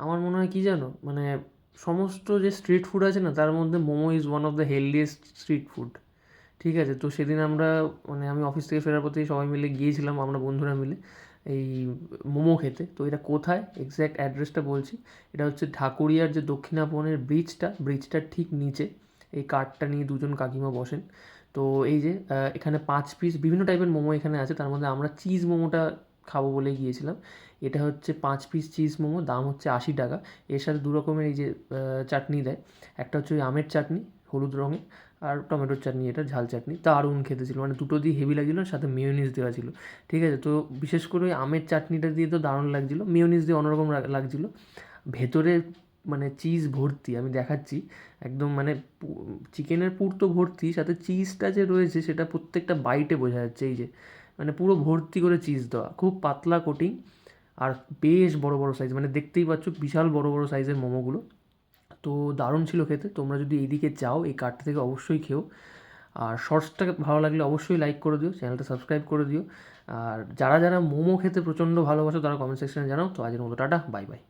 আমার মনে হয় কী জানো, মানে সমস্ত যে স্ট্রিট ফুড আছে না, তার মধ্যে momo is one of the healthiest street food. ঠিক আছে, তো সেদিন আমরা, মানে আমি অফিস থেকে ফেরার পথেই সবাই মিলে গিয়েছিলাম, আমরা বন্ধুরা মিলে এই মোমো খেতে। তো এটা কোথায়, এক্স্যাক্ট অ্যাড্রেসটা বলছি। এটা হচ্ছে ঢাকুরিয়ার যে দক্ষিণাপনের ব্রিজটার ঠিক নিচে এই কার্টটা নিয়ে দুজন কাকিমা বসেন। তো এই যে এখানে 5 পিস বিভিন্ন টাইপের মোমো এখানে আছে, তার মধ্যে আমরা চিজ মোমোটা খাবো বলে গিয়েছিলাম। এটা হচ্ছে 5 পিস চিজ মোমো, দাম হচ্ছে 80 টাকা। এর সাথে দু রকমের এই যে চাটনি দেয়। একটা হচ্ছে ওই আমের চাটনি, হলুদ রঙের, আর টমেটোর চাটনি, এটা ঝাল চাটনি, দারুণ খেতে ছিল। মানে দুটো দিয়ে হেভি লাগছিলো, সাথে মেয়োনিজ দেওয়া ছিল। ঠিক আছে, তো বিশেষ করে ওই আমের চাটনিটা দিয়ে তো দারুণ লাগছিলো, মেয়োনিজ দিয়ে অন্যরকম লাগছিলো। ভেতরে মানে চিজ ভর্তি, আমি দেখাচ্ছি। একদম মানে চিকেনের পুর তো ভর্তি, সাথে চিজটা যে রয়েছে সেটা প্রত্যেকটা বাইটে বোঝা যাচ্ছে। এই যে মানে পুরো ভর্তি করে চিজ দেওয়া, খুব পাতলা কোটিং, আর বেশ বড় বড় সাইজ, মানে দেখতেই পাচ্ছ বিশাল বড় বড় সাইজের মোমোগুলো। তো দারুণ ছিল খেতে। তোমরা যদি এইদিকে যাও এই কার্টটা থেকে অবশ্যই খেও। আর শর্টসটাকে ভালো লাগলে অবশ্যই লাইক করে দিও, চ্যানেলটা সাবস্ক্রাইব করে দিও। আর যারা যারা মোমো খেতে প্রচণ্ড ভালোবাসো তারা কমেন্ট সেকশনে জানাও। তো আজকের মতো টাটা, বাই বাই।